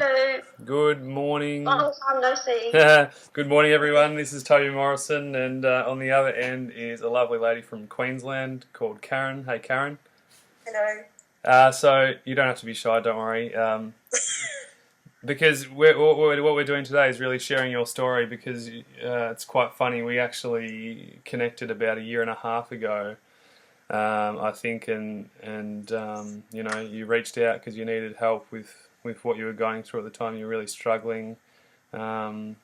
Hello. Good morning. Long time no see. Good morning, everyone. This is Toby Morrison, and on the other end is a lovely lady from Queensland called Karen. Hey, Karen. Hello. So you don't have to be shy, don't worry. Because what we're doing today is really sharing your story because it's quite funny. We actually connected about a year and a half ago, I think, and you reached out because you needed help with what you were going through at the time. You were really struggling, and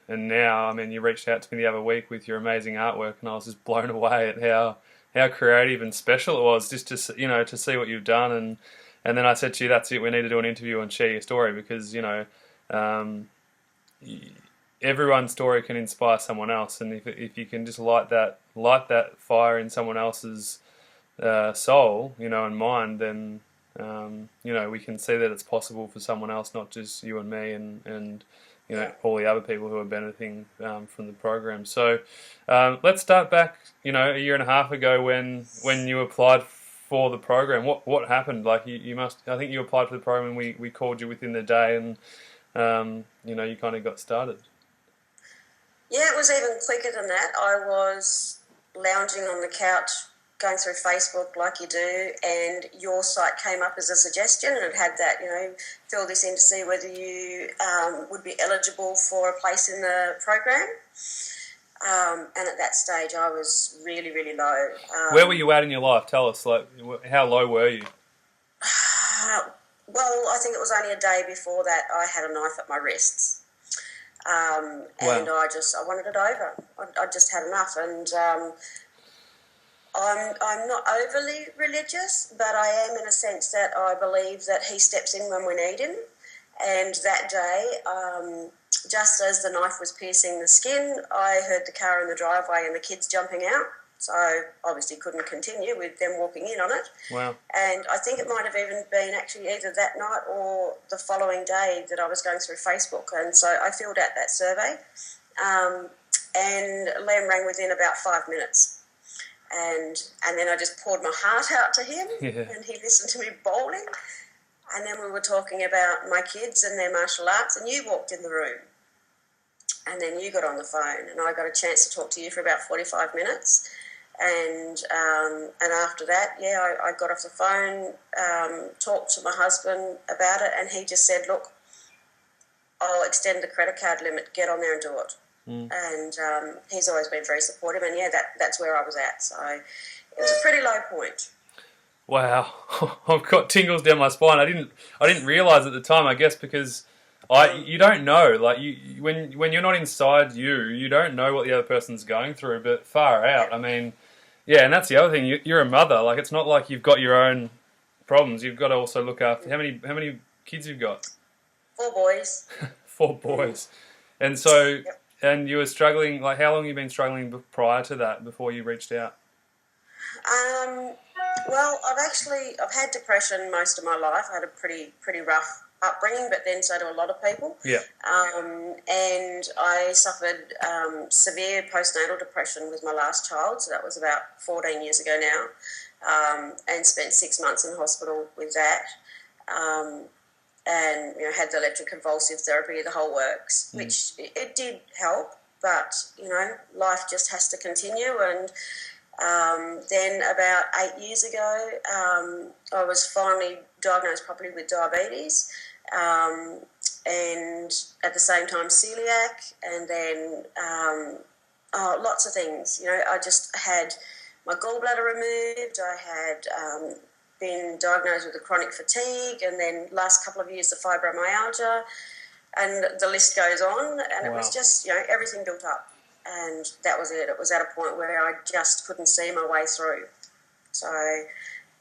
now, I mean, you reached out to me the other week with your amazing artwork, and I was just blown away at how creative and special it was just to see what you've done. And then I said to you, that's it, we need to do an interview and share your story because um, everyone's story can inspire someone else, and if you can just light that fire in someone else's soul, and mind, then we can see that it's possible for someone else, not just you and me, and all the other people who are benefiting from the program. So let's start back, a year and a half ago when you applied for the program. What happened? Like you must, I think you applied for the program and we called you within the day, and you kind of got started. Yeah, it was even quicker than that. I was lounging on the couch, going through Facebook like you do, and your site came up as a suggestion, and it had that, fill this in to see whether you would be eligible for a place in the program. And at that stage, I was really, really low. Where were you at in your life? Tell us, like, how low were you? Well, I think it was only a day before that I had a knife at my wrists. Wow. And I wanted it over. I just had enough. And I'm not overly religious, but I am in a sense that I believe that he steps in when we need him. And that day, just as the knife was piercing the skin, I heard the car in the driveway and the kids jumping out. So obviously couldn't continue with them walking in on it. Wow. And I think it might have even been actually either that night or the following day that I was going through Facebook. And so I filled out that survey. And Liam rang within about 5 minutes. And then I just poured my heart out to him, and he listened to me bawling. And then we were talking about my kids and their martial arts, and you walked in the room. And then you got on the phone, and I got a chance to talk to you for about 45 minutes. And after that, I got off the phone, talked to my husband about it, and he just said, look, I'll extend the credit card limit, get on there and do it. And he's always been very supportive, and that's where I was at. So it was a pretty low point. Wow, I've got tingles down my spine. I didn't realise at the time, I guess, because you don't know, like when you're not inside you don't know what the other person's going through. But far out, I mean, yeah, and that's the other thing. You're a mother. Like, it's not like you've got your own problems. You've got to also look after how many kids you've got. 4 boys. 4 boys, and so and you were struggling. Like, how long have you been struggling prior to that? Before you reached out? Well, I've had depression most of my life. I had a pretty rough upbringing, but then so do a lot of people. Yeah. And I suffered severe postnatal depression with my last child, so that was about 14 years ago now, and spent 6 months in hospital with that, and had the electroconvulsive therapy, the whole works, which it did help, but life just has to continue. And then about 8 years ago, I was finally diagnosed properly with diabetes, and at the same time celiac, and then lots of things. I just had my gallbladder removed. I had been diagnosed with a chronic fatigue, and then last couple of years the fibromyalgia, and the list goes on. And It was just everything built up. And that was it. It was at a point where I just couldn't see my way through. So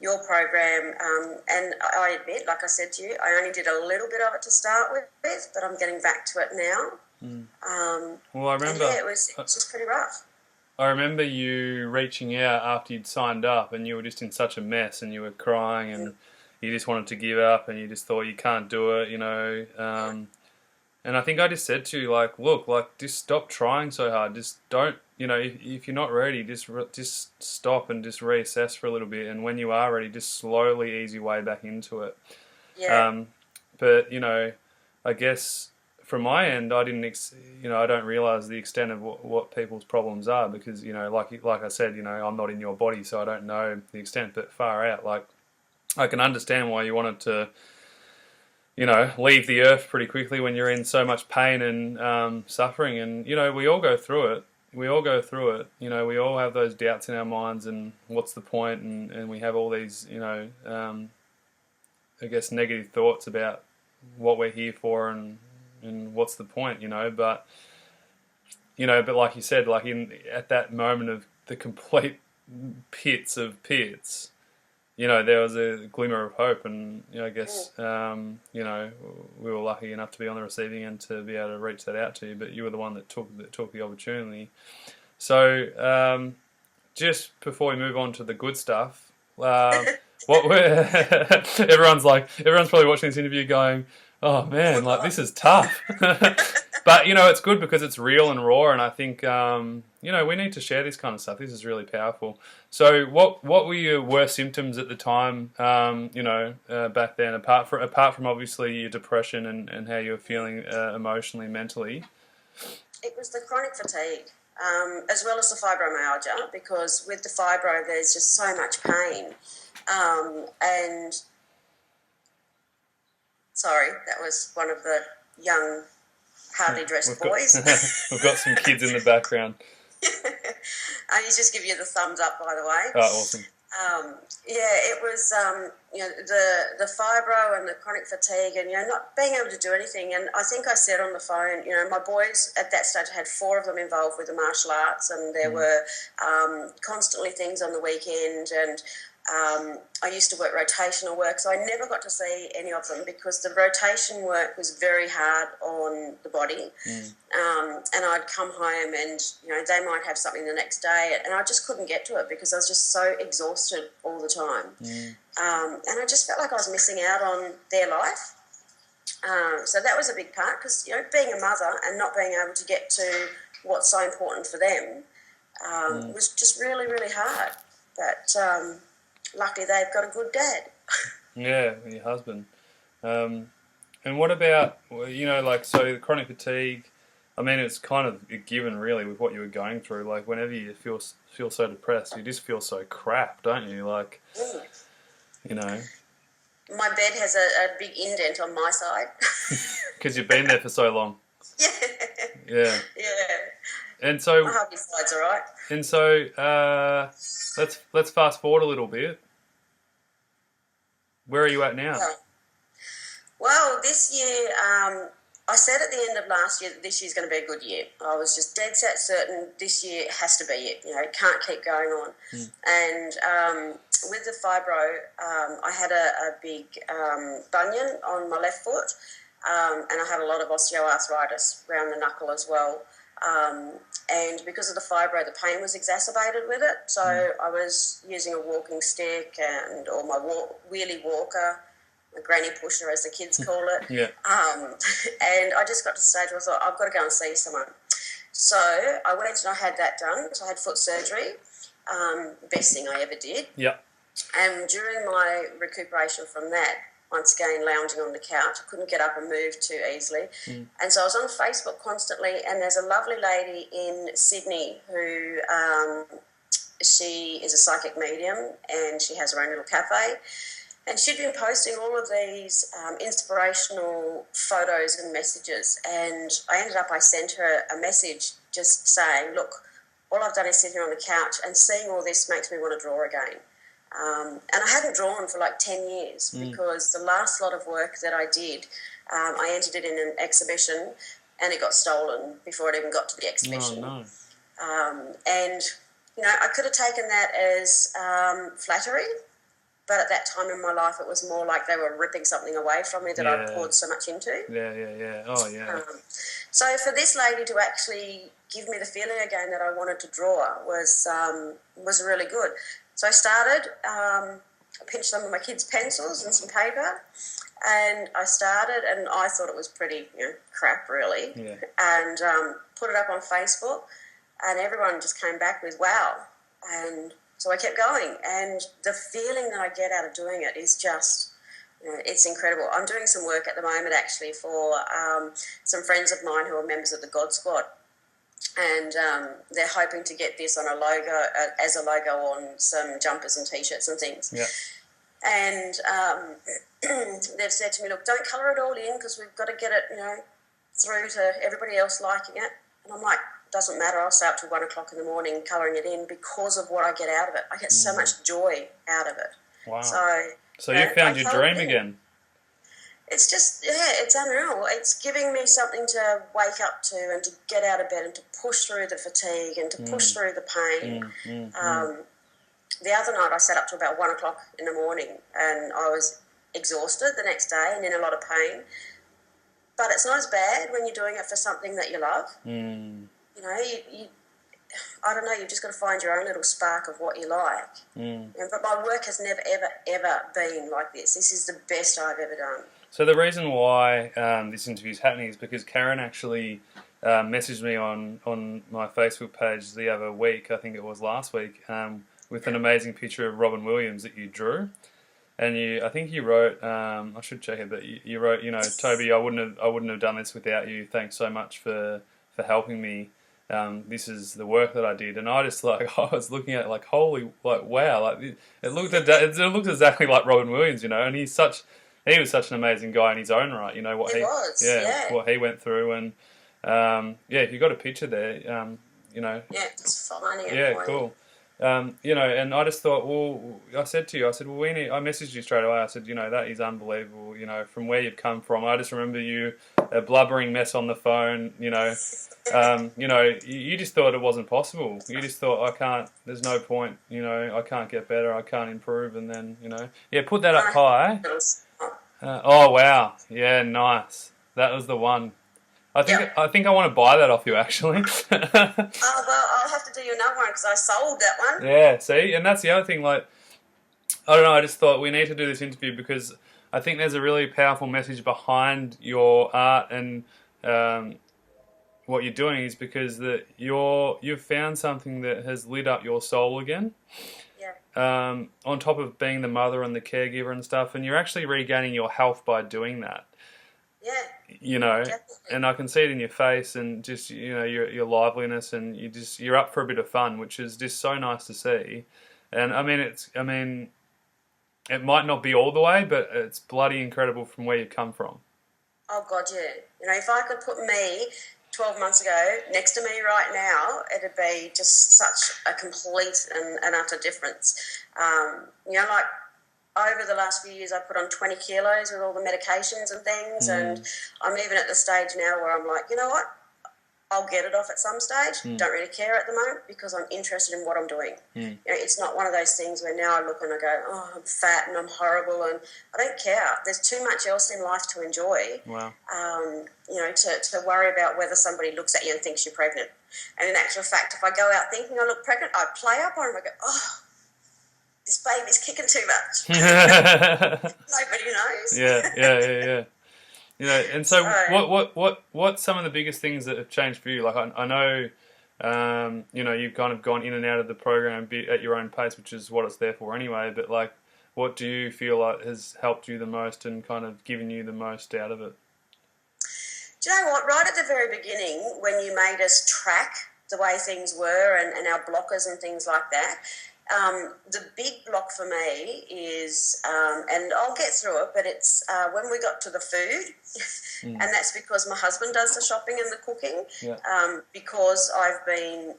your program, and I admit, like I said to you, I only did a little bit of it to start with, but I'm getting back to it now. Well, I remember. It was just pretty rough. I remember you reaching out after you'd signed up, and you were just in such a mess, and you were crying, and you just wanted to give up, and you just thought you can't do it, And I think I just said to you, like, look, like, just stop trying so hard. Just don't, if you're not ready, just stop and just reassess for a little bit. And when you are ready, just slowly ease your way back into it. Yeah. But, I guess from my end, I didn't, I don't realise the extent of what people's problems are because, like I said, I'm not in your body, so I don't know the extent, but far out, like, I can understand why you wanted to, leave the earth pretty quickly when you're in so much pain and suffering. And, we all go through it. We all have those doubts in our minds and what's the point? And we have all these, I guess, negative thoughts about what we're here for and what's the point, but like you said, like at that moment of the complete pits of pits, there was a glimmer of hope, and I guess we were lucky enough to be on the receiving end to be able to reach that out to you. But you were the one that took the opportunity. So just before we move on to the good stuff, everyone's probably watching this interview going, "Oh man, like this is tough." But it's good because it's real and raw, and I think we need to share this kind of stuff. This is really powerful. So, what were your worst symptoms at the time? Back then, apart from obviously your depression and how you were feeling emotionally, mentally. It was the chronic fatigue, as well as the fibromyalgia, because with the fibro, there's just so much pain, and. Sorry, that was one of the young, hardly dressed boys. We've got some kids in the background. He's just giving you the thumbs up, by the way. Oh, awesome. It was, the fibro and the chronic fatigue and, not being able to do anything. And I think I said on the phone, my boys at that stage had 4 of them involved with the martial arts, and there were constantly things on the weekend, and I used to work rotational work, so I never got to see any of them because the rotation work was very hard on the body. And I'd come home and, they might have something the next day, and I just couldn't get to it because I was just so exhausted all the time. And I just felt like I was missing out on their life. So that was a big part because, being a mother and not being able to get to what's so important for them was just really, really hard. But luckily they've got a good dad. Yeah, your husband. And what about, so the chronic fatigue, I mean, it's kind of a given really with what you were going through. Like whenever you feel so depressed, you just feel so crap, don't you? Like, My bed has a big indent on my side. Because you've been there for so long. Yeah. And so my hubby side's all right. And so let's fast forward a little bit. Where are you at now? Well, this year, I said at the end of last year that this year's going to be a good year. I was just dead set certain this year has to be it. It can't keep going on. And with the fibro, I had a big bunion on my left foot, and I had a lot of osteoarthritis around the knuckle as well. And because of the fibro, the pain was exacerbated with it. So I was using a walking stick or my wheelie walker, a granny pusher as the kids call it. And I just got to the stage where I thought, I've got to go and see someone. So I went and I had that done. So I had foot surgery, best thing I ever did. And during my recuperation from that, once again lounging on the couch, I couldn't get up and move too easily. And so I was on Facebook constantly, and there's a lovely lady in Sydney who she is a psychic medium, and she has her own little cafe. And she'd been posting all of these inspirational photos and messages, and I sent her a message just saying, look, all I've done is sit here on the couch, and seeing all this makes me want to draw again. And I hadn't drawn for like 10 years because the last lot of work that I did, I entered it in an exhibition and it got stolen before it even got to the exhibition. And, I could have taken that as flattery, but at that time in my life it was more like they were ripping something away from me that I'd poured so much into. So for this lady to actually give me the feeling again that I wanted to draw was really good. So I started, I pinched some of my kids' pencils and some paper, and I started, and I thought it was pretty crap, really, and put it up on Facebook, and everyone just came back with, wow. And so I kept going, and the feeling that I get out of doing it is just It's incredible. I'm doing some work at the moment actually for some friends of mine who are members of the God Squad, and they're hoping to get this on a logo, as a logo on some jumpers and T-shirts and things. Yeah. And they've said to me, look, don't colour it all in because we've got to get it, through to everybody else liking it. And I'm like, doesn't matter. I'll stay up till 1 o'clock in the morning colouring it in because of what I get out of it. I get so much joy out of it. Wow. So you found your dream again. It's just, it's unreal. It's giving me something to wake up to and to get out of bed and to push through the fatigue and to push through the pain. The other night I sat up to about 1 o'clock in the morning and I was exhausted the next day and in a lot of pain. But it's not as bad when you're doing it for something that you love. I don't know, you've just got to find your own little spark of what you like. But my work has never, ever, ever been like this. This is the best I've ever done. So the reason why this interview is happening is because Karen actually messaged me on my Facebook page the other week, I think it was last week, with an amazing picture of Robin Williams that you drew. And I think you wrote, I should check it, but you wrote, Toby, I wouldn't have done this without you. Thanks so much for helping me. This is the work that I did, and I just I was looking at it like, holy, wow, it looked exactly like Robin Williams, and he was such an amazing guy in his own right. What he went through, and if you got a picture there, it's funny. Yeah, cool. And I just thought, I said, I messaged you straight away. I said, that is unbelievable. From where you've come from. I just remember you a blubbering mess on the phone. You just thought it wasn't possible. You just thought, I can't. There's no point. I can't get better. I can't improve. And then, put that up high. Oh wow, yeah, nice. That was the one. I think I want to buy that off you, actually. Well, I'll have to do you another one because I sold that one. Yeah, see? And that's the other thing, I don't know, I just thought we need to do this interview because I think there's a really powerful message behind your art and what you're doing is because you've found something that has lit up your soul again. Yeah. On top of being the mother and the caregiver and stuff, and you're actually regaining your health by doing that. Yeah. Definitely. And I can see it in your face and just, your liveliness and you're up for a bit of fun, which is just so nice to see. And it might not be all the way, but it's bloody incredible from where you've come from. Oh God, yeah. If I could put me 12 months ago next to me right now, it'd be just such a complete and utter difference. Over the last few years, I put on 20 kilos with all the medications and things, and I'm even at the stage now where I'm like, you know what? I'll get it off at some stage. Don't really care at the moment because I'm interested in what I'm doing. It's not one of those things where now I look and I go, oh, I'm fat and I'm horrible, and I don't care. There's too much else in life to enjoy. Wow. To worry about whether somebody looks at you and thinks you're pregnant. And in actual fact, if I go out thinking I look pregnant, I play up on them. I go, oh, this baby's kicking too much. Nobody knows. Yeah. And so what's some of the biggest things that have changed for you? Like I know, you've kind of gone in and out of the program at your own pace, which is what it's there for anyway. But what do you feel like has helped you the most and kind of given you the most out of it? Do you know what? Right at the very beginning, when you made us track the way things were and our blockers and things like that. The big block for me is, and I'll get through it, but it's when we got to the food, and that's because my husband does the shopping and the cooking, because I've been,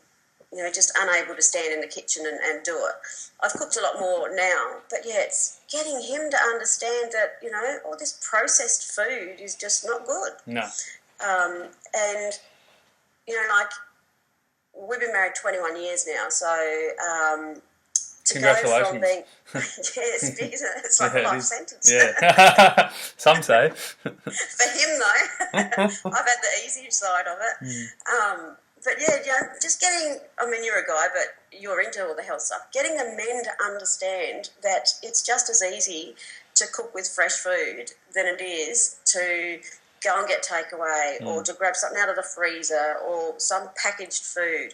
just unable to stand in the kitchen and do it. I've cooked a lot more now, but it's getting him to understand that, all this processed food is just not good. No. And, we've been married 21 years now, so... Congratulations. Go from being, it's like a life sentence. Yeah. Some say. For him, though, I've had the easy side of it. But just getting, you're a guy, but you're into all the health stuff. Getting the men to understand that it's just as easy to cook with fresh food than it is to go and get takeaway or to grab something out of the freezer or some packaged food.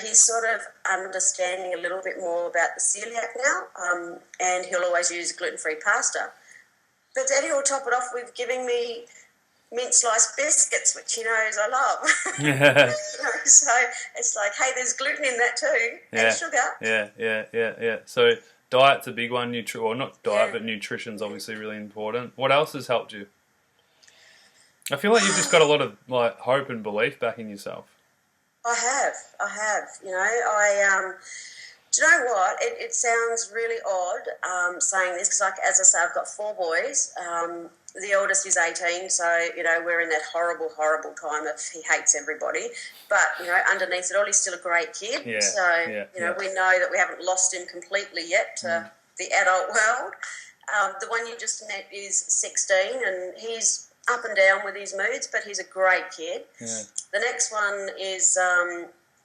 He's sort of understanding a little bit more about the celiac now, and he'll always use gluten-free pasta. But then he'll top it off with giving me mint sliced biscuits, which he knows I love. Yeah. So it's like, hey, there's gluten in that too, and sugar. Yeah. So diet's a big one. Or not diet, Yeah. but nutrition's obviously really important. What else has helped you? I feel like you've just got a lot of like hope and belief back in yourself. I have. You know, do you know what? It sounds really odd saying this because, like, as I say, I've got 4 boys. The oldest is 18, so, you know, we're in that horrible time of he hates everybody. But, you know, underneath it all, he's still a great kid. Yeah, so, you know, we know that we haven't lost him completely yet to the adult world. The one you just met is 16, and he's up and down with his moods, but he's a great kid. Yeah. The next one is...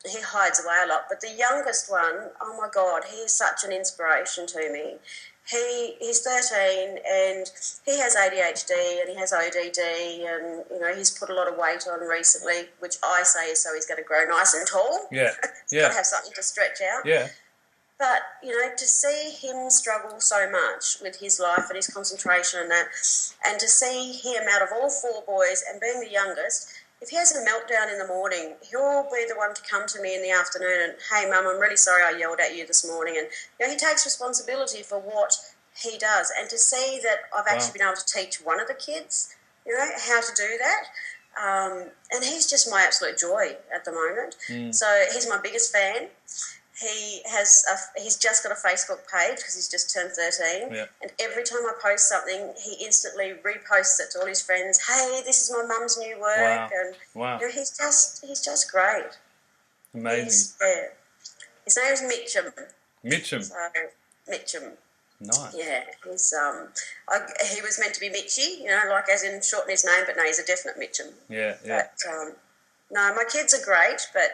he hides away a lot, but the youngest one, oh my God, he is such an inspiration to me. He's 13 and he has ADHD and he has ODD, and you know he's put a lot of weight on recently, which I say is so he's going to grow nice and tall. Yeah, He's got to have something to stretch out. Yeah. But, you know, to see him struggle so much with his life and his concentration and that, and to see him out of all 4 boys and being the youngest, if he has a meltdown in the morning, he'll be the one to come to me in the afternoon and, hey, Mum, I'm really sorry I yelled at you this morning. And, you know, he takes responsibility for what he does. And to see that I've actually been able to teach one of the kids, you know, how to do that. And he's just my absolute joy at the moment. So he's my biggest fan. He's just got a Facebook page because he's just turned 13. Yeah. And every time I post something, he instantly reposts it to all his friends. Hey, this is my mum's new work. Wow. And Wow. you know, he's just great. Amazing. His name's Mitchum. Mitchum. So Mitchum. Nice. Yeah, he's he was meant to be Mitchy, you know, like as in shorten his name, but no, he's a definite Mitchum. Yeah. But no, my kids are great, but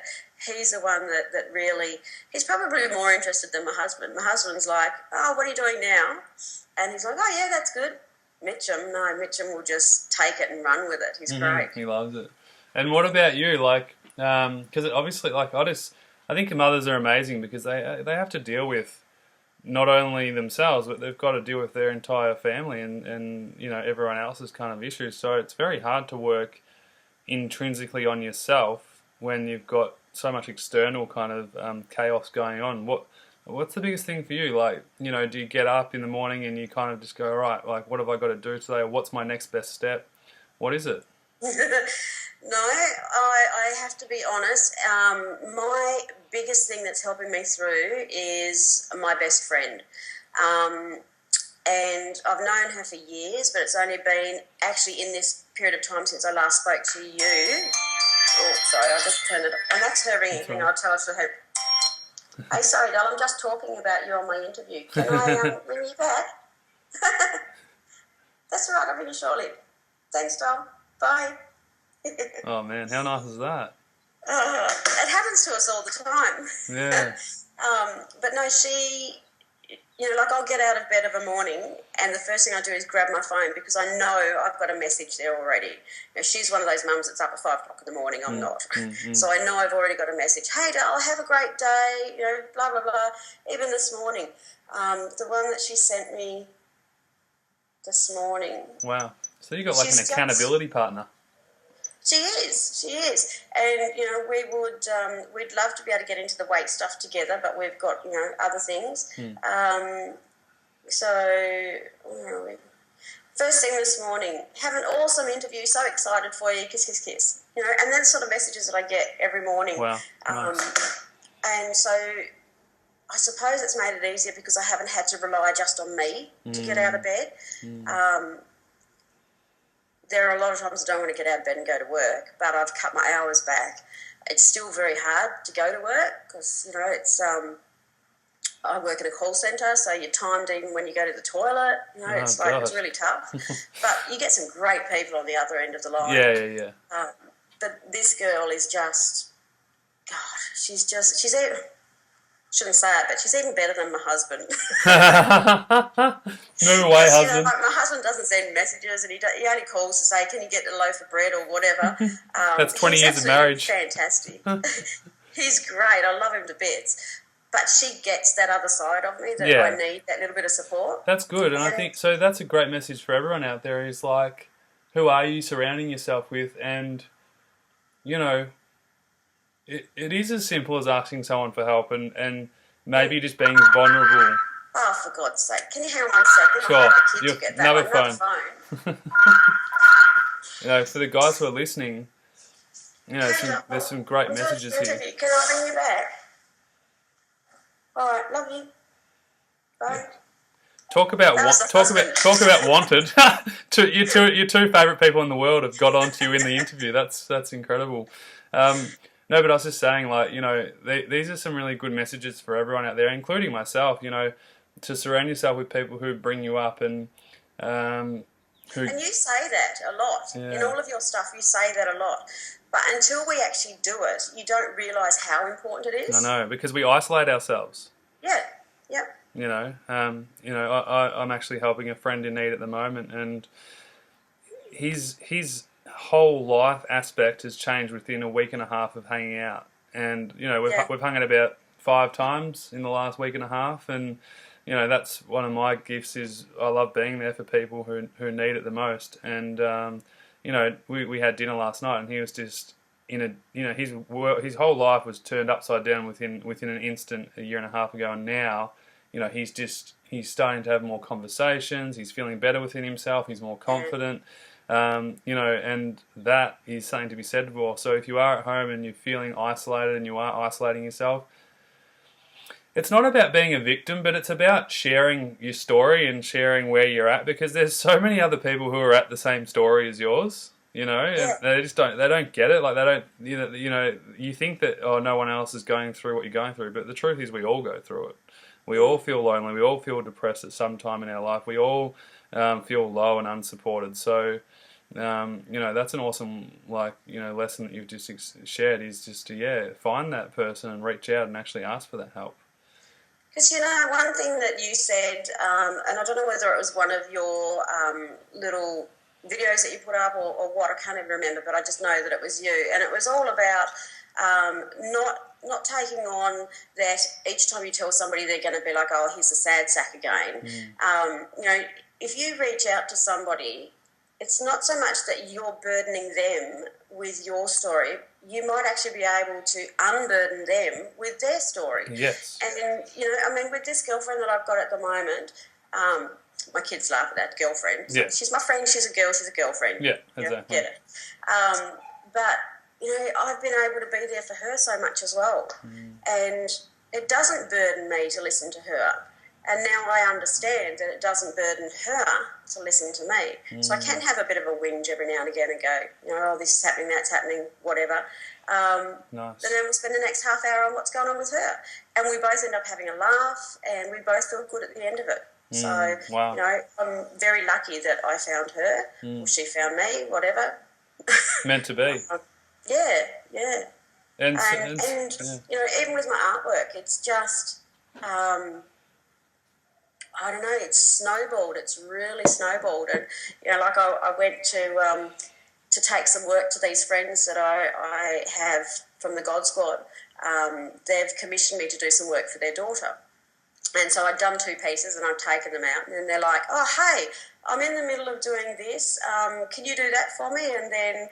he's the one that really, he's probably more interested than my husband. My husband's like, oh, what are you doing now? And he's like, oh, yeah, that's good. Mitchum will just take it and run with it. He's great. He loves it. And what about you? Like, because obviously, like, I think mothers are amazing because they have to deal with not only themselves, but they've got to deal with their entire family and you know, everyone else's kind of issues. So it's very hard to work intrinsically on yourself when you've got so much external kind of chaos going on. What's the biggest thing for you? Like, you know, do you get up in the morning and you kind of just go, right, like, what have I got to do today? What's my next best step? What is it? No, I have to be honest. My biggest thing that's helping me through is my best friend. And I've known her for years, but it's only been actually in this period of time since I last spoke to you. Oh, sorry, I just turned it on. And that's her ringing. I'll tell her to her. Hey, sorry, doll, I'm just talking about you on my interview. Can I ring you back? That's all right, I'll ring you shortly. Thanks, doll. Bye. Oh, man, how nice is that? It happens to us all the time. Yeah. But no, she, you know, like I'll get out of bed of a morning and the first thing I do is grab my phone because I know I've got a message there already. You know, she's one of those mums that's up at 5 o'clock in the morning. I'm not. So I know I've already got a message. Hey, doll, have a great day, you know, blah, blah, blah. Even this morning, the one that she sent me this morning. Wow. So you got like an accountability partner. She is, and you know we'd love to be able to get into the weight stuff together, but we've got other things. So where are we? First thing this morning, have an awesome interview. So excited for you, kiss, kiss, kiss. You know, and then sort of messages that I get every morning. Wow. Nice. And so I suppose it's made it easier because I haven't had to rely just on me to get out of bed. There are a lot of times I don't want to get out of bed and go to work, but I've cut my hours back. It's still very hard to go to work because, you know, it's I work in a call centre, so you're timed even when you go to the toilet. You know, it's really tough. But you get some great people on the other end of the line. Yeah. But this girl is just, God, she's even, shouldn't say it, but she's even better than my husband. No way, husband. You know, like my husband doesn't send messages, and he only calls to say, "Can you get a loaf of bread or whatever?" That's 20 years of marriage. Fantastic. He's great. I love him to bits. but she gets that other side of me that I need that little bit of support. That's good, and I think so. That's a great message for everyone out there. Is like, who are you surrounding yourself with, and you know, it is as simple as asking someone for help, and maybe just being vulnerable. Oh, for God's sake! Can you hang on 1 second? Sure. You get that another phone. You know, for the guys who are listening, you know, there's some great messages here. Can I bring you back? All right, love you. Bye. Yeah. Talk about wanted. Your two favourite people in the world have got onto you in the interview. That's incredible. No, but I was just saying, like, you know, these are some really good messages for everyone out there, including myself. You know, to surround yourself with people who bring you up and and you say that a lot. In all of your stuff, you say that a lot. But until we actually do it, you don't realise how important it is. I know, because we isolate ourselves. Yeah, yeah. You know, I'm actually helping a friend in need at the moment, and his whole life aspect has changed within a week and a half of hanging out. And you know, we've hung out about 5 times in the last week and a half, and you know, that's one of my gifts. Is I love being there for people who need it the most. And you know, we had dinner last night, and he was just his whole life was turned upside down within an instant a year and a half ago, and now, you know, he's starting to have more conversations. He's feeling better within himself. He's more confident. You know, and that is something to be said for. So if you are at home and you're feeling isolated and you are isolating yourself, it's not about being a victim, but it's about sharing your story and sharing where you're at, because there's so many other people who are at the same story as yours. You know, and they don't get it. Like, they don't, you know, you think that, oh, no one else is going through what you're going through, but the truth is we all go through it. We all feel lonely. We all feel depressed at some time in our life. We all feel low and unsupported. So, you know, that's an awesome, lesson that you've just shared, is just to, find that person and reach out and actually ask for that help. Because, you know, one thing that you said, and I don't know whether it was one of your little videos that you put up or what, I can't even remember, but I just know that it was you. And it was all about not taking on that each time you tell somebody they're going to be like, oh, here's a sad sack again. You know, if you reach out to somebody, it's not so much that you're burdening them with your story. You might actually be able to unburden them with their story. Yes. And then, you know, I mean, with this girlfriend that I've got at the moment, my kids laugh at that girlfriend. So she's my friend, she's a girl, she's a girlfriend. Yeah, exactly. You know, get it. But, you know, I've been able to be there for her so much as well. And it doesn't burden me to listen to her. And now I understand that it doesn't burden her to listen to me. So I can have a bit of a whinge every now and again and go, you know, oh, this is happening, that's happening, whatever. Nice. But then we'll spend the next half hour on what's going on with her. And we both end up having a laugh, and we both feel good at the end of it. So, wow. You know, I'm very lucky that I found her, or she found me, whatever. Meant to be. Yeah. And you know, even with my artwork, it's just... I don't know, it's snowballed. It's really snowballed. And, you know, like I went to take some work to these friends that I have from the God Squad. They've commissioned me to do some work for their daughter. And so I'd done 2 pieces and I'd taken them out. And then they're like, oh, hey, I'm in the middle of doing this. Can you do that for me? And then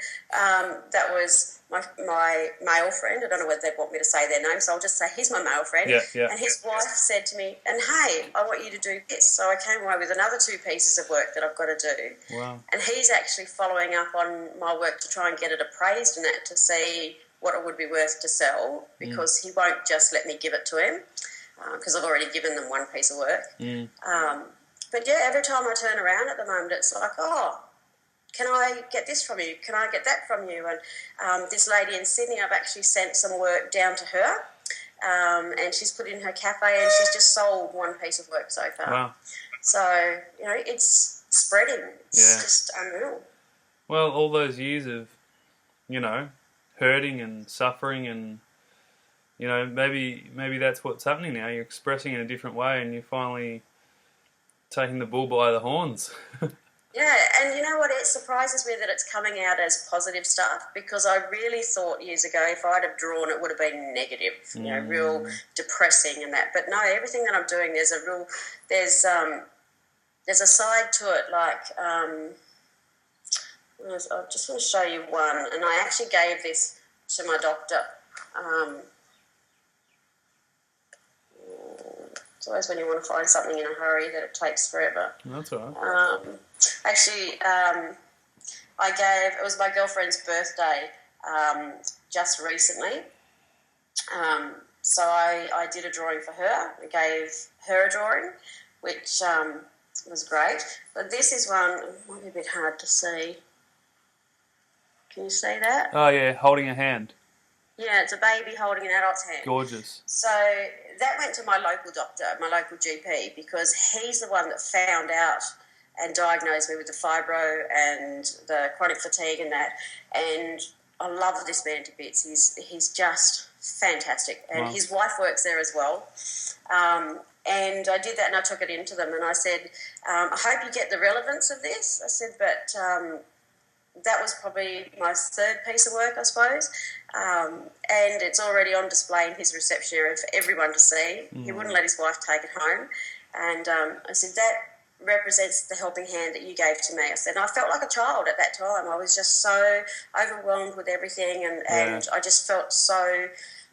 that was my male friend. I don't know whether they want me to say their name, so I'll just say he's my male friend. Yeah. And his wife said to me, and hey, I want you to do this. So I came away with another 2 pieces of work that I've got to do. Wow. And he's actually following up on my work to try and get it appraised and that, to see what it would be worth to sell, because he won't just let me give it to him, because I've already given them 1 piece of work. But yeah, every time I turn around at the moment, it's like, oh, can I get this from you? Can I get that from you? And this lady in Sydney, I've actually sent some work down to her, and she's put in her cafe, and she's just sold 1 piece of work so far. Wow. So, you know, it's spreading. It's just unreal. Well, all those years of, you know, hurting and suffering, and, you know, maybe that's what's happening now. You're expressing in a different way, and you're finally taking the bull by the horns. Yeah, and you know what? It surprises me that it's coming out as positive stuff, because I really thought years ago if I'd have drawn it would have been negative, real depressing and that. But no, everything that I'm doing, there's a side to it. Like I just want to show you one, and I actually gave this to my doctor. It's always when you want to find something in a hurry that it takes forever. That's all right. It was my girlfriend's birthday just recently. So I did a drawing for her. I gave her a drawing, which was great. But this is one, it might be a bit hard to see. Can you see that? Oh, yeah, holding a hand. Yeah, it's a baby holding an adult's hand. Gorgeous. So that went to my local doctor, my local GP, because he's the one that found out and diagnosed me with the fibro and the chronic fatigue and that. And I love this man to bits. He's just fantastic. And his wife works there as well. And I did that, and I took it into them, and I said, I hope you get the relevance of this. I said, but that was probably my third piece of work, I suppose. And it's already on display in his reception area for everyone to see. He wouldn't let his wife take it home. And I said, that represents the helping hand that you gave to me. I said, and I felt like a child at that time. I was just so overwhelmed with everything, and I just felt so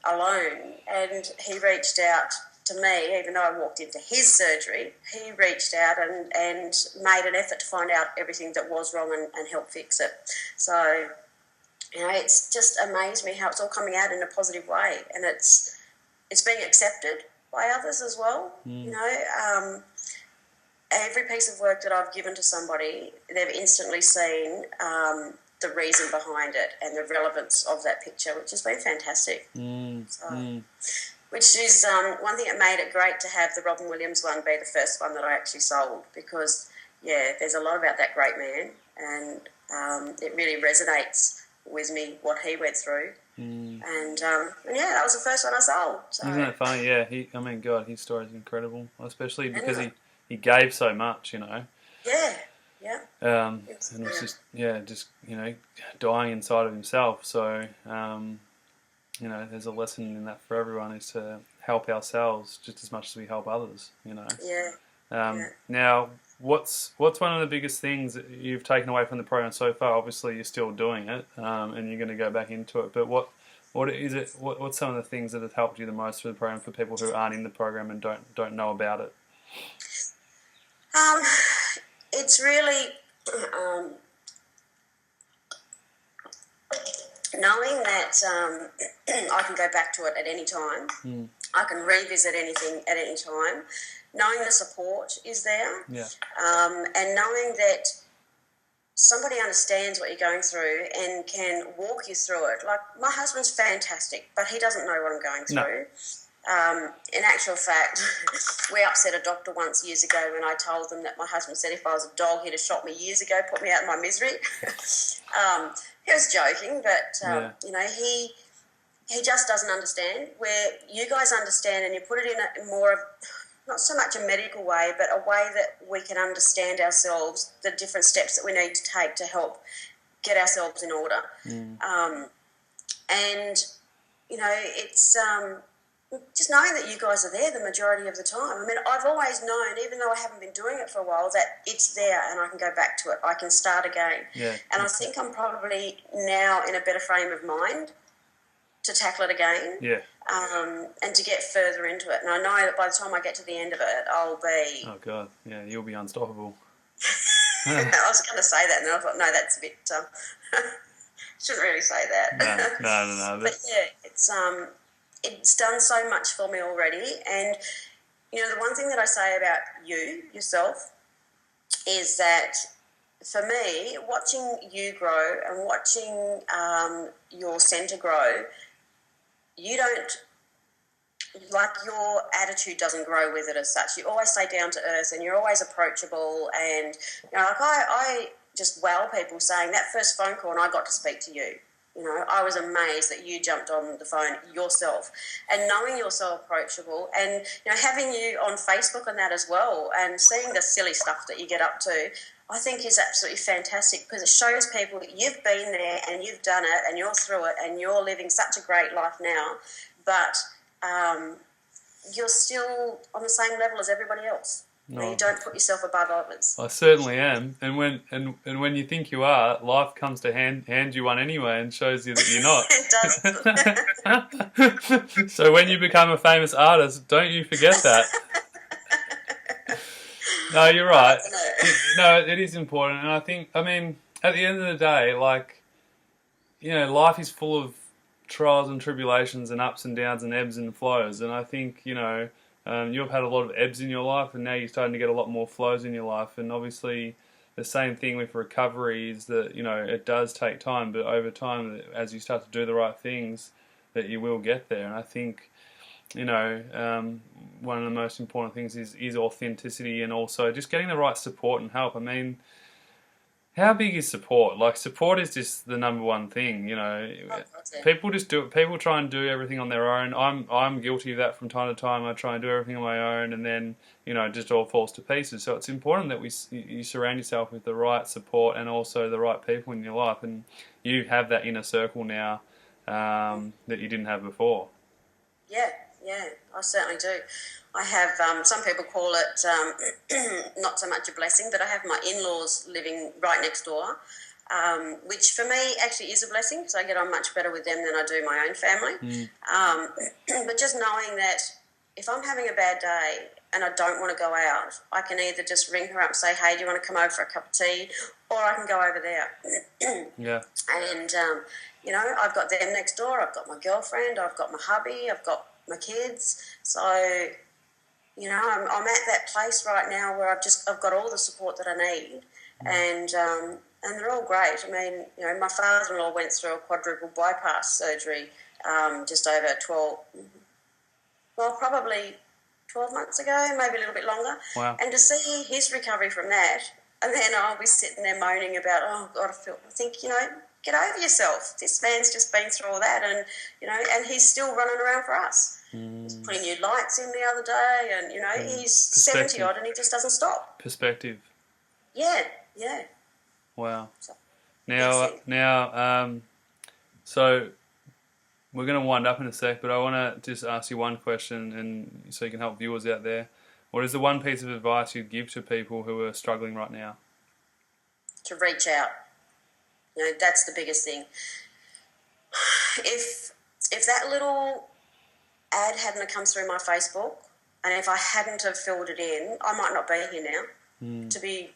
alone. And he reached out to me, even though I walked into his surgery. He reached out and made an effort to find out everything that was wrong and help fix it. So, it's just amazed me how it's all coming out in a positive way, and it's being accepted by others as well. Every piece of work that I've given to somebody, they've instantly seen the reason behind it and the relevance of that picture, which has been fantastic. Which is one thing that made it great to have the Robin Williams one be the first one that I actually sold, because, there's a lot about that great man, and it really resonates with me what he went through. And that was the first one I sold. So. Isn't that funny? Yeah, his story is incredible, especially because he gave so much, Yeah. And it's just dying inside of himself. So, there's a lesson in that for everyone, is to help ourselves just as much as we help others, Now, what's one of the biggest things that you've taken away from the program so far? Obviously, you're still doing it, and you're going to go back into it. But what's some of the things that have helped you the most through the program for people who aren't in the program and don't know about it? It's really knowing that I can go back to it at any time. I can revisit anything at any time. Knowing the support is there. And knowing that somebody understands what you're going through and can walk you through it. Like, my husband's fantastic, but he doesn't know what I'm going through. In actual fact, we upset a doctor once years ago when I told them that my husband said if I was a dog, he'd have shot me years ago, put me out of my misery. He was joking, but, he just doesn't understand. Where you guys understand, and you put it in a more of, not so much a medical way, but a way that we can understand ourselves, the different steps that we need to take to help get ourselves in order. It's just knowing that you guys are there the majority of the time. I mean, I've always known, even though I haven't been doing it for a while, that it's there and I can go back to it. I can start again. And I think I'm probably now in a better frame of mind to tackle it again. And to get further into it. And I know that by the time I get to the end of it, I'll be... Oh, God. Yeah, you'll be unstoppable. I was going to say that, and then I thought, no, that's a bit... shouldn't really say that. No. But, it's done so much for me already. And, the one thing that I say about yourself, is that for me, watching you grow and watching your centre grow, you don't, your attitude doesn't grow with it as such. You always stay down to earth, and you're always approachable, and I just wow people saying that first phone call and I got to speak to you. I was amazed that you jumped on the phone yourself, and knowing you're so approachable, and having you on Facebook and that as well, and seeing the silly stuff that you get up to, I think is absolutely fantastic because it shows people that you've been there and you've done it and you're through it and you're living such a great life now, but you're still on the same level as everybody else. No. You don't put yourself above others. I certainly am, and when you think you are, life comes to hand you one anyway and shows you that you're not. It does. So when you become a famous artist, don't you forget that. No, you're right. No, it is important, and I mean, at the end of the day, like, you know, life is full of trials and tribulations and ups and downs and ebbs and flows, and I think, you know, you've had a lot of ebbs in your life, and now you're starting to get a lot more flows in your life. And obviously, the same thing with recovery is that, you know, it does take time, but over time, as you start to do the right things, that you will get there. And I think, you know, one of the most important things is authenticity, and also just getting the right support and help. I mean, how big is support? Like, support is just the number one thing, you know. People just do it. People try and do everything on their own. I'm guilty of that from time to time. I try and do everything on my own, and then, you know, it just all falls to pieces. So it's important that you surround yourself with the right support and also the right people in your life, and you have that inner circle now that you didn't have before. Yeah, I certainly do. I have, some people call it not so much a blessing, but I have my in-laws living right next door, which for me actually is a blessing because I get on much better with them than I do my own family. But just knowing that if I'm having a bad day and I don't want to go out, I can either just ring her up and say, hey, do you want to come over for a cup of tea? Or I can go over there. Yeah. And, you know, I've got them next door. I've got my girlfriend. I've got my hubby. I've got my kids. So, you know, I'm at that place right now where I've got all the support that I need, and they're all great. I mean, you know, my father-in-law went through a quadruple bypass surgery just over probably 12 months ago, maybe a little bit longer. Wow. And to see his recovery from that, and then I'll be sitting there moaning about, oh God, I think, you know, get over yourself. This man's just been through all that, and, you know, and he's still running around for us. He's putting new lights in the other day, and, you know, he's 70 odd and he just doesn't stop. Perspective. Yeah. Wow. So, now, so we're going to wind up in a sec, but I want to just ask you one question, and so you can help viewers out there. What is the one piece of advice you'd give to people who are struggling right now? To reach out. You know, that's the biggest thing. If that little ad hadn't come through my Facebook, and if I hadn't have filled it in, I might not be here now, to be,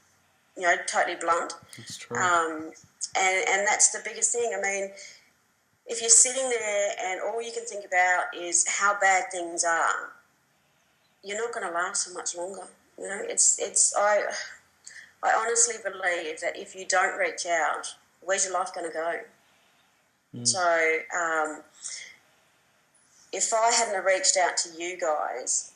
you know, totally blunt. That's true. And that's the biggest thing. I mean, if you're sitting there and all you can think about is how bad things are, you're not going to last for much longer. You know, I honestly believe that if you don't reach out, where's your life going to go? So, if I hadn't have reached out to you guys,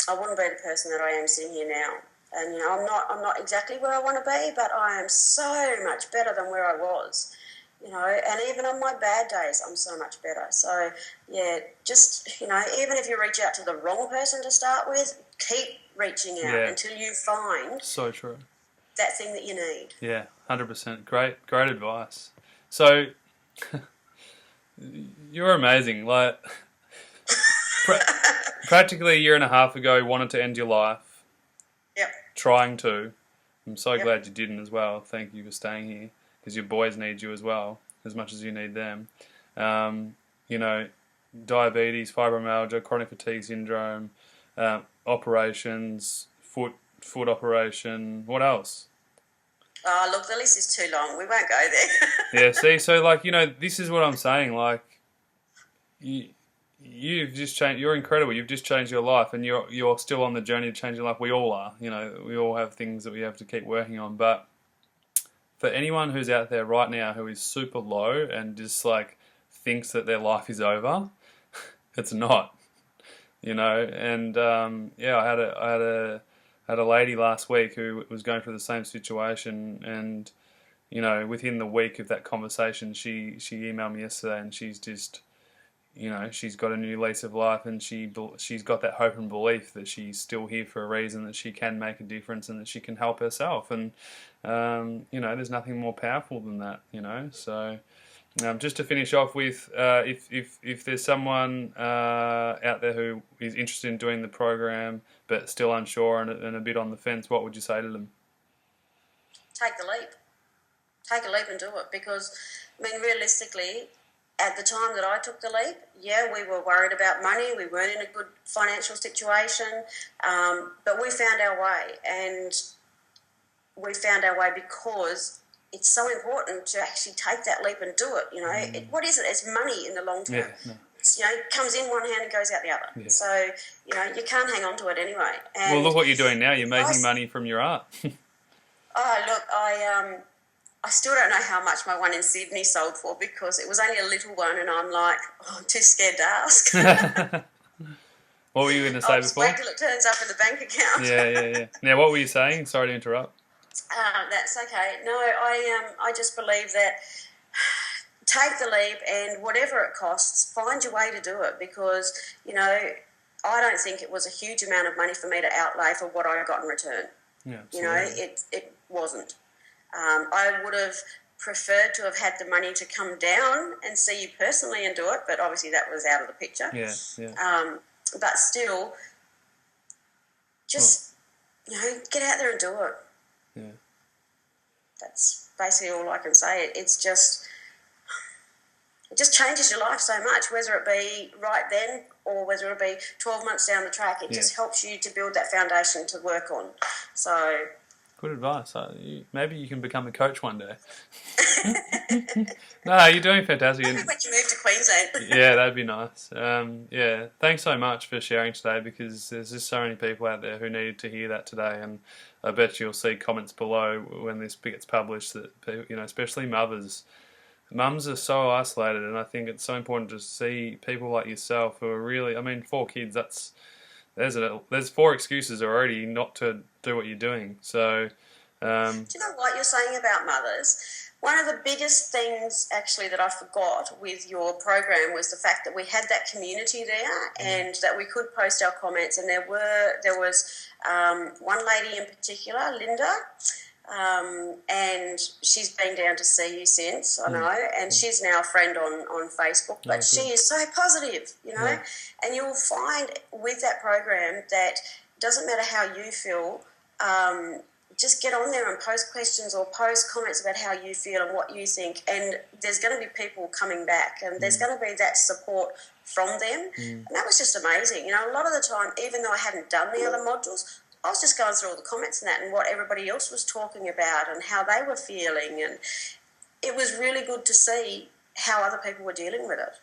I wouldn't be the person that I am sitting here now. And, you know, I'm not exactly where I want to be, but I am so much better than where I was. You know, and even on my bad days, I'm so much better. So, yeah, just, you know, even if you reach out to the wrong person to start with, keep reaching out until you find so true that thing that you need. Yeah, 100%. Great advice. So, you're amazing. Like, practically a year and a half ago, you wanted to end your life. Yep. Trying to. I'm so glad you didn't as well. Thank you for staying here, because your boys need you as well, as much as you need them. You know, diabetes, fibromyalgia, chronic fatigue syndrome, operations, foot operation. What else? Oh, look, the list is too long. We won't go there. Yeah, see, so, like, you know, this is what I'm saying. Like, you've just changed. You're incredible. You've just changed your life, and you're still on the journey to change your life. We all are. You know, we all have things that we have to keep working on. But for anyone who's out there right now who is super low and just, like, thinks that their life is over, it's not. You know, and I had a lady last week who was going through the same situation, and, you know, within the week of that conversation, she emailed me yesterday, and she's just, you know, she's got a new lease of life, and she's got that hope and belief that she's still here for a reason, that she can make a difference, and that she can help herself. And you know, there's nothing more powerful than that. You know, so. Just to finish off with, if there's someone out there who is interested in doing the program but still unsure and a bit on the fence, what would you say to them? Take the leap. Take a leap and do it, because, I mean, realistically, at the time that I took the leap, yeah, we were worried about money. We weren't in a good financial situation, but we found our way, and we found our way because it's so important to actually take that leap and do it. You know, what is it? It's money in the long term. Yeah, no. You know, it comes in one hand and goes out the other. Yeah. So, you know, you can't hang on to it anyway. And well, look what you're doing now. You're making money from your art. Oh, look, I still don't know how much my one in Sydney sold for, because it was only a little one, and I'm like, oh, I'm too scared to ask. What were you going to say before? Wait till it turns up in the bank account. Yeah. Now, what were you saying? Sorry to interrupt. That's okay. No, I just believe that take the leap, and whatever it costs, find your way to do it, because, you know, I don't think it was a huge amount of money for me to outlay for what I got in return. Yeah, you know, it wasn't. I would have preferred to have had the money to come down and see you personally and do it, but obviously that was out of the picture. Yeah. But still, just, you know, get out there and do it. Yeah. That's basically all I can say. It just changes your life so much, whether it be right then or whether it be 12 months down the track. It just helps you to build that foundation to work on. So, good advice. Maybe you can become a coach one day. No, you're doing fantastic. Maybe when you move to Queensland. Yeah, that'd be nice. Yeah, thanks so much for sharing today, because there's just so many people out there who needed to hear that today, and I bet you'll see comments below when this gets published that, you know, especially mothers. Mums are so isolated, and I think it's so important to see people like yourself who are really, I mean, 4 kids, there's 4 excuses already not to do what you're doing. So, do you know what you're saying about mothers? One of the biggest things actually that I forgot with your program was the fact that we had that community there, and that we could post our comments, and there was one lady in particular, Linda, and she's been down to see you since, I know, and she's now a friend on Facebook, but she is so positive, you know, and you'll find with that program that it doesn't matter how you feel, just get on there and post questions or post comments about how you feel and what you think, and there's going to be people coming back, and there's going to be that support from them, and that was just amazing. You know, a lot of the time, even though I hadn't done the other modules, I was just going through all the comments and that, and what everybody else was talking about and how they were feeling, and it was really good to see how other people were dealing with it.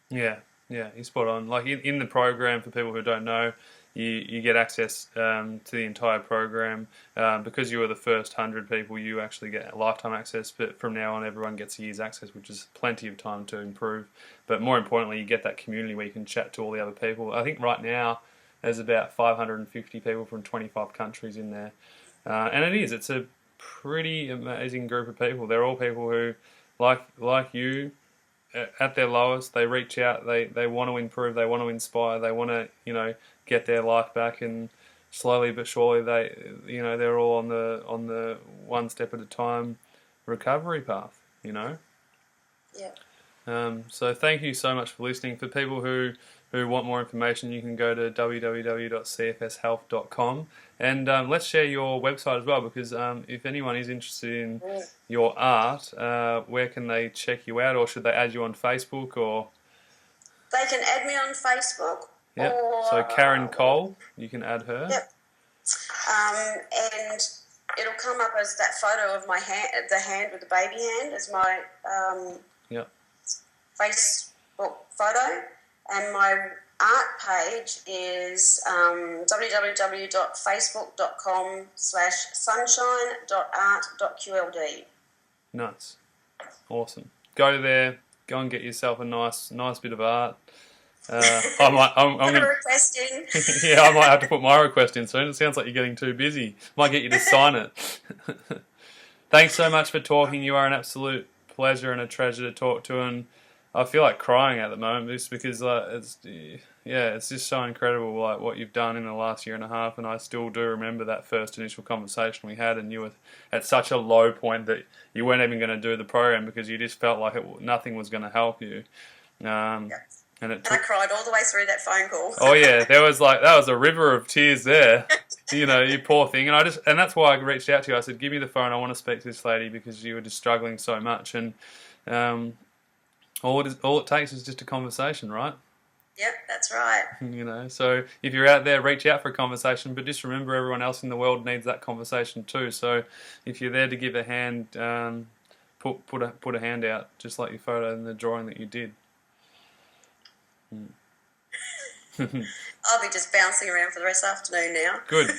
Yeah, you're spot on. Like in the program, for people who don't know, you get access to the entire program. Because you were the first 100 people, you actually get lifetime access, but from now on everyone gets a year's access, which is plenty of time to improve. But more importantly, you get that community where you can chat to all the other people. I think right now there's about 550 people from 25 countries in there. And it's a pretty amazing group of people. They're all people who, like you, at their lowest, they reach out, they want to improve, they want to inspire, they want to, you know, get their life back, and slowly but surely they're all on the one step at a time recovery path, you know. Yeah. So thank you so much for listening. For people who want more information, you can go to www.cfshealth.com, and let's share your website as well, because if anyone is interested in your art, where can they check you out, or should they add you on Facebook? Or they can add me on Facebook. Yep. So Karen Cole, you can add her. Yep. And it'll come up as that photo of my hand, the hand with the baby hand, as my Facebook photo. And my art page is www.facebook.com/sunshine.art.qld. Nice. Awesome. Go there. Go and get yourself a nice bit of art. I'm gonna request in. Yeah, I might have to put my request in soon. It sounds like you're getting too busy. Might get you to sign it. Thanks so much for talking. You are an absolute pleasure and a treasure to talk to, and I feel like crying at the moment just because it's just so incredible like what you've done in the last year and a half, and I still do remember that first initial conversation we had, and you were at such a low point that you weren't even going to do the program because you just felt like nothing was going to help you. And I cried all the way through that phone call. Oh yeah, that was a river of tears there. You poor thing. And that's why I reached out to you. I said, give me the phone. I want to speak to this lady because you were just struggling so much. And all it takes is just a conversation, right? Yep, that's right. So if you're out there, reach out for a conversation. But just remember, everyone else in the world needs that conversation too. So if you're there to give a hand, put a hand out, just like your photo in the drawing that you did. I'll be just bouncing around for the rest of the afternoon now. Good.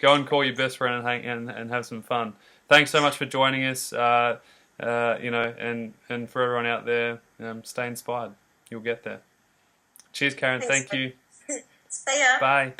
Go and call your best friend and have some fun. Thanks so much for joining us. And for everyone out there, stay inspired. You'll get there. Cheers, Karen. Thanks. Thank you. See ya. Bye.